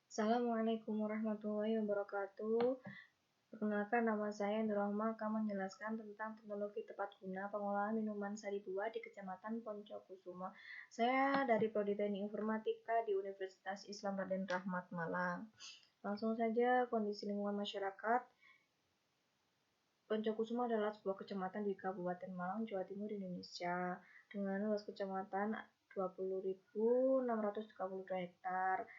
Assalamualaikum warahmatullahi wabarakatuh. Perkenalkan, nama saya Nurrahma akan menjelaskan tentang teknologi tepat guna pengolahan minuman sari buah di Kecamatan Poncokusumo. Saya dari Prodi Teknik Informatika di Universitas Islam Raden Rahmat Malang. Langsung saja, kondisi lingkungan masyarakat. Poncokusumo adalah sebuah kecamatan di Kabupaten Malang, Jawa Timur, Indonesia, dengan luas kecamatan 20.632 hektar.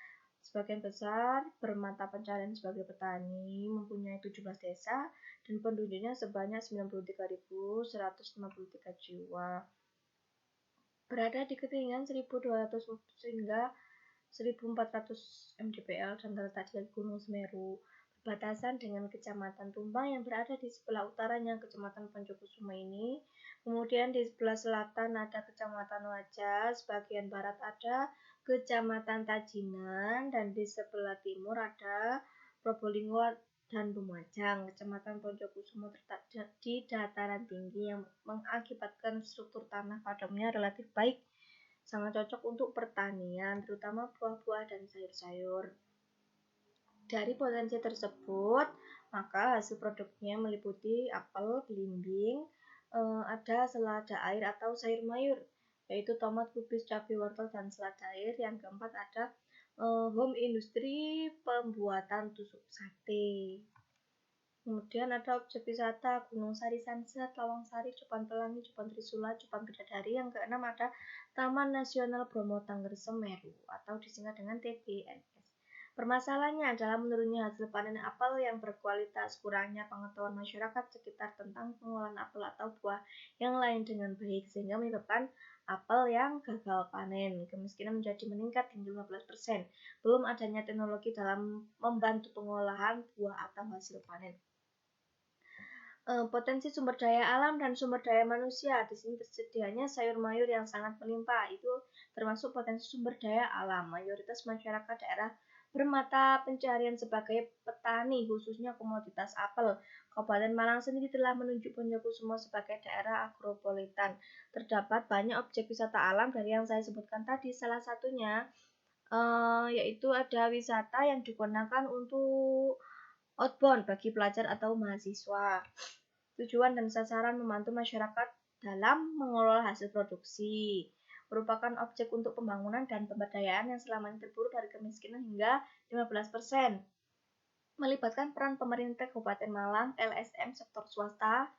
Sebagian besar bermata pencaharian sebagai petani, mempunyai 17 desa, dan penduduknya sebanyak 93.153 jiwa. Berada di ketinggian 1.200 hingga 1.400 mdpl dan terletak di Gunung Semeru, berbatasan dengan Kecamatan Tumbang yang berada di sebelah utaranya Kecamatan Poncokusumo ini. Kemudian di sebelah selatan ada Kecamatan Wajah, sebagian barat ada Kecamatan Tajinan, dan di sebelah timur ada Probolinggo dan Lumajang. Kecamatan Poncokusumo terletak di dataran tinggi yang mengakibatkan struktur tanah padamnya relatif baik, sangat cocok untuk pertanian, terutama buah-buah dan sayur-sayur. Dari potensi tersebut, maka hasil produknya meliputi apel, belimbing, ada selada air atau sayur mayur, yaitu tomat, kubis, cabai, wortel, dan selada air. Yang keempat ada home industri pembuatan tusuk sate. Kemudian ada objek wisata Gunung Sari Sunset, Lawang Sari, Copan Pelangi, Copan Trisula, Copan Bidadari. Yang keenam ada Taman Nasional Bromo Tengger Semeru atau disingkat dengan TBNS. Permasalahannya adalah menurunnya hasil panen apel yang berkualitas, kurangnya pengetahuan masyarakat sekitar tentang pengolahan apel atau buah yang lain dengan baik, sehingga menyebabkan apel yang gagal panen. Kemiskinan menjadi meningkat hingga 15%. Belum adanya teknologi dalam membantu pengolahan buah atau hasil panen. Potensi sumber daya alam dan sumber daya manusia. Di sini tersedianya sayur mayur yang sangat melimpah, itu termasuk potensi sumber daya alam. Mayoritas masyarakat daerah bermata pencaharian sebagai petani, khususnya komoditas apel. Kabupaten Malang sendiri telah menunjuk Poncokusumo sebagai daerah agropolitan. Terdapat banyak objek wisata alam dari yang saya sebutkan tadi. Salah satunya yaitu ada wisata yang digunakan untuk outbound bagi pelajar atau mahasiswa. Tujuan dan sasaran membantu masyarakat dalam mengelola hasil produksi, merupakan objek untuk pembangunan dan pemberdayaan yang selama ini terpuruk dari kemiskinan hingga 15%. Melibatkan peran pemerintah Kabupaten Malang, LSM, sektor swasta,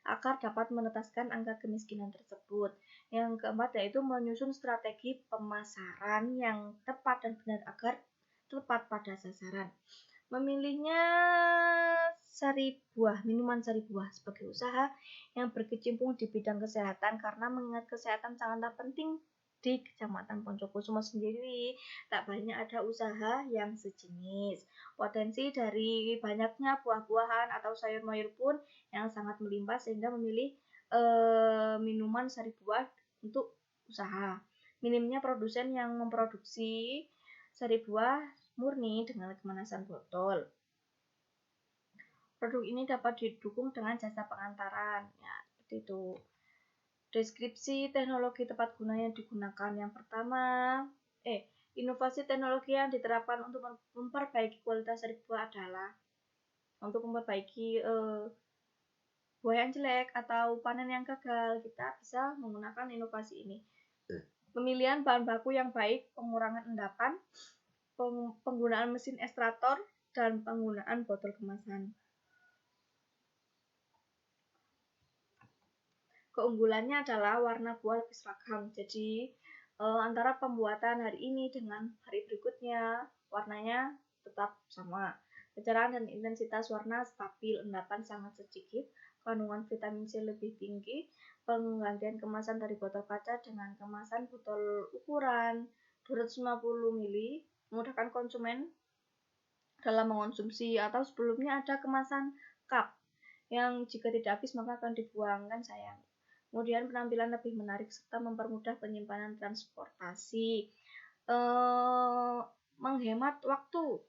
agar dapat menetaskan angka kemiskinan tersebut. Yang keempat yaitu menyusun strategi pemasaran yang tepat dan benar agar tepat pada sasaran. Memilihnya minuman sari buah sebagai usaha yang berkecimpung di bidang kesehatan, karena mengingat kesehatan sangatlah penting di Kecamatan Poncokusumo sendiri, tak banyak ada usaha yang sejenis. Potensi dari banyaknya buah-buahan atau sayur mayur pun yang sangat melimpah, sehingga memilih minuman sari buah untuk usaha. Minimnya produsen yang memproduksi sari buah murni dengan kemasan botol. Produk ini dapat didukung dengan jasa pengantaran, ya seperti itu. Deskripsi teknologi tepat guna yang digunakan. Yang pertama, inovasi teknologi yang diterapkan untuk memperbaiki kualitas sari buah adalah untuk memperbaiki buah yang jelek atau panen yang gagal, kita bisa menggunakan inovasi ini. Pemilihan bahan baku yang baik, pengurangan endapan, penggunaan mesin ekstraktor, dan penggunaan botol kemasan. Keunggulannya adalah warna buah lebih seragam. Jadi antara pembuatan hari ini dengan hari berikutnya warnanya tetap sama. Kecerahan dan intensitas warna stabil, endapan sangat sedikit, kandungan vitamin C lebih tinggi, penggantian kemasan dari botol kaca dengan kemasan botol ukuran 250 ml memudahkan konsumen dalam mengonsumsi, atau sebelumnya ada kemasan cup yang jika tidak habis maka akan dibuang, kan sayang. Kemudian penampilan lebih menarik serta mempermudah penyimpanan transportasi. Menghemat waktu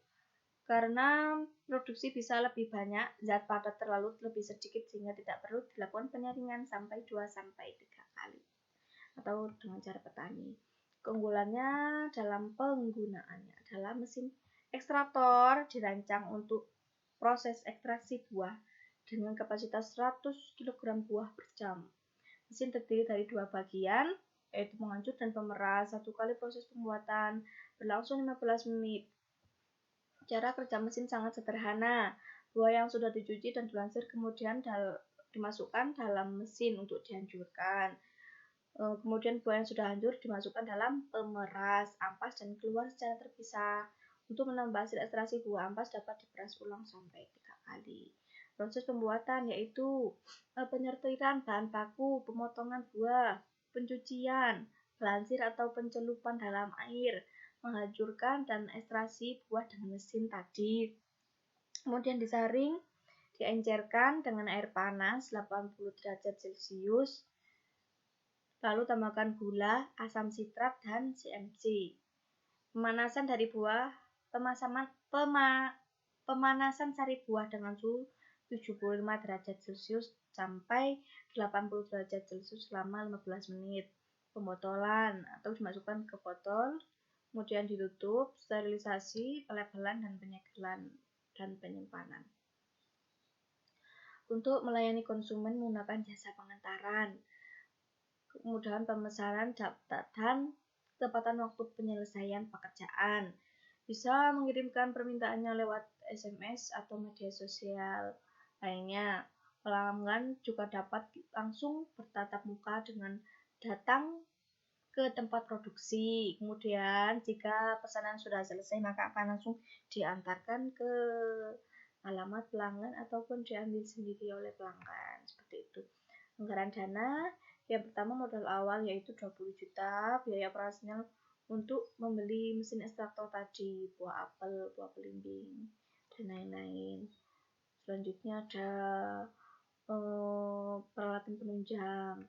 karena produksi bisa lebih banyak, zat padat terlalu lebih sedikit sehingga tidak perlu dilakukan penyaringan sampai 2-3 kali atau dengan cara petani. Keunggulannya dalam penggunaannya adalah mesin Ekstraktor dirancang untuk proses ekstraksi buah dengan kapasitas 100 kg buah per jam. Mesin terdiri dari 2 bagian, yaitu penghancur dan pemeras. 1 kali proses pembuatan berlangsung 15 menit. Cara kerja mesin sangat sederhana. Buah yang sudah dicuci dan dilansir kemudian dimasukkan dalam mesin untuk dihancurkan. Kemudian buah yang sudah hancur dimasukkan dalam pemeras, ampas, dan keluar secara terpisah. Untuk menambah hasil ekstraksi buah ampas dapat diperas ulang sampai 3 kali. Proses pembuatan yaitu penyortiran bahan baku, pemotongan buah, pencucian, lansir atau pencelupan dalam air, menghancurkan dan ekstraksi buah dengan mesin tadi. Kemudian disaring, diencerkan dengan air panas 80 derajat Celcius, lalu tambahkan gula, asam sitrat, dan CMC. Pemanasan dari buah, pemanasan sari buah dengan suhu 75 derajat Celcius sampai 80 derajat Celcius selama 15 menit. Pembotolan atau dimasukkan ke botol, kemudian ditutup, sterilisasi, pelebelan, dan penyegelan dan penyimpanan. Untuk melayani konsumen menggunakan jasa pengantaran, kemudahan pemesanan dan ketepatan waktu penyelesaian pekerjaan. Bisa mengirimkan permintaannya lewat SMS atau media sosial lainnya. Pelanggan juga dapat langsung bertatap muka dengan datang ke tempat produksi. Kemudian jika pesanan sudah selesai maka akan langsung diantarkan ke alamat pelanggan ataupun diambil sendiri oleh pelanggan. Seperti itu. Anggaran dana yang pertama modal awal yaitu 20 juta, biaya operasional untuk membeli mesin ekstraktor tadi, buah apel, buah belimbing, dan lain-lain. Selanjutnya ada peralatan penunjang.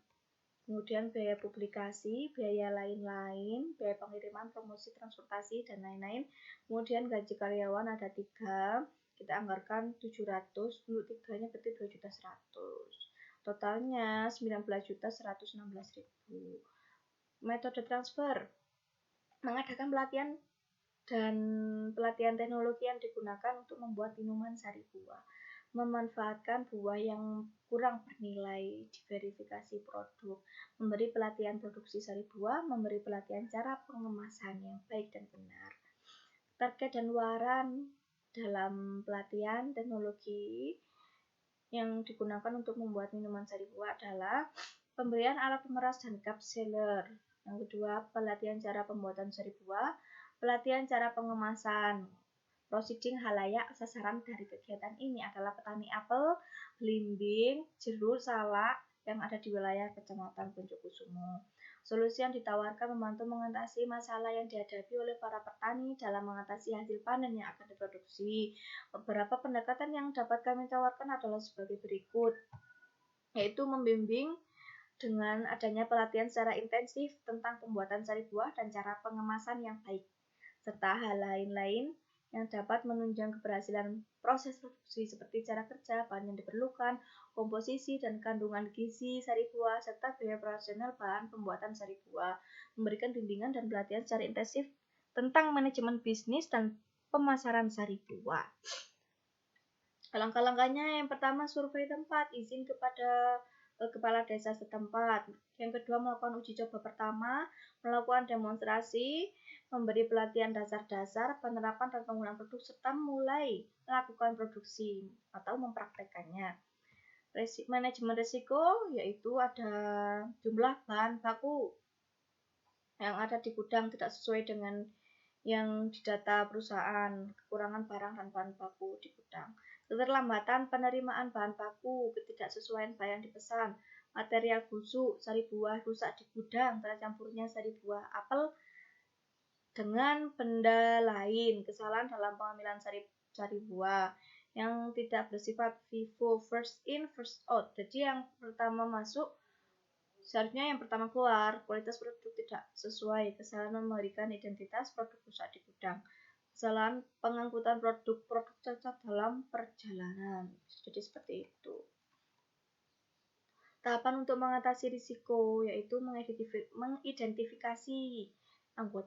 Kemudian biaya publikasi, biaya lain-lain, biaya pengiriman, promosi, transportasi, dan lain-lain. Kemudian gaji karyawan ada 3, kita anggarkan 700, untuk 3-nya berarti 2.100.000. Totalnya 19.116.000. Metode transfer, mengadakan pelatihan dan pelatihan teknologi yang digunakan untuk membuat minuman sari buah. Memanfaatkan buah yang kurang bernilai, diverifikasi produk, memberi pelatihan produksi sari buah, memberi pelatihan cara pengemasan yang baik dan benar. Target dan waran dalam pelatihan teknologi yang digunakan untuk membuat minuman sari buah adalah pemberian alat pemeras dan cup sealer. Yang kedua, pelatihan cara pembuatan sari buah, pelatihan cara pengemasan. Proceeding halayak sasaran dari kegiatan ini adalah petani apel, belimbing, jeruk, salak yang ada di wilayah Kecamatan Poncokusumo. Solusi yang ditawarkan membantu mengatasi masalah yang dihadapi oleh para petani dalam mengatasi hasil panen yang akan diproduksi. Beberapa pendekatan yang dapat kami tawarkan adalah sebagai berikut, yaitu membimbing dengan adanya pelatihan secara intensif tentang pembuatan sari buah dan cara pengemasan yang baik, serta hal lain-lain yang dapat menunjang keberhasilan proses produksi seperti cara kerja, bahan yang diperlukan, komposisi dan kandungan gizi sari buah, serta biaya operasional bahan pembuatan sari buah. Memberikan bimbingan dan pelatihan secara intensif tentang manajemen bisnis dan pemasaran sari buah. Langkah-langkahnya yang pertama survei tempat, izin kepada kepala desa setempat. Yang kedua melakukan uji coba pertama, melakukan demonstrasi, memberi pelatihan dasar-dasar, penerapan dan penggunaan produk, serta mulai melakukan produksi atau mempraktekannya. Manajemen risiko yaitu ada jumlah bahan baku yang ada di gudang tidak sesuai dengan yang didata perusahaan, kekurangan barang dan bahan baku di gudang. Keterlambatan penerimaan bahan baku, ketidaksesuaian barang dipesan, material busuk, sari buah rusak di gudang, tercampurnya sari buah apel dengan benda lain, kesalahan dalam pengambilan sari buah yang tidak bersifat FIFO, first in, first out. Jadi yang pertama masuk seharusnya yang pertama keluar, kualitas produk tidak sesuai, kesalahan memberikan identitas produk rusak di gudang, kesalahan pengangkutan produk cacat dalam perjalanan. Jadi seperti itu. Tahapan untuk mengatasi risiko yaitu mengidentifikasi anggota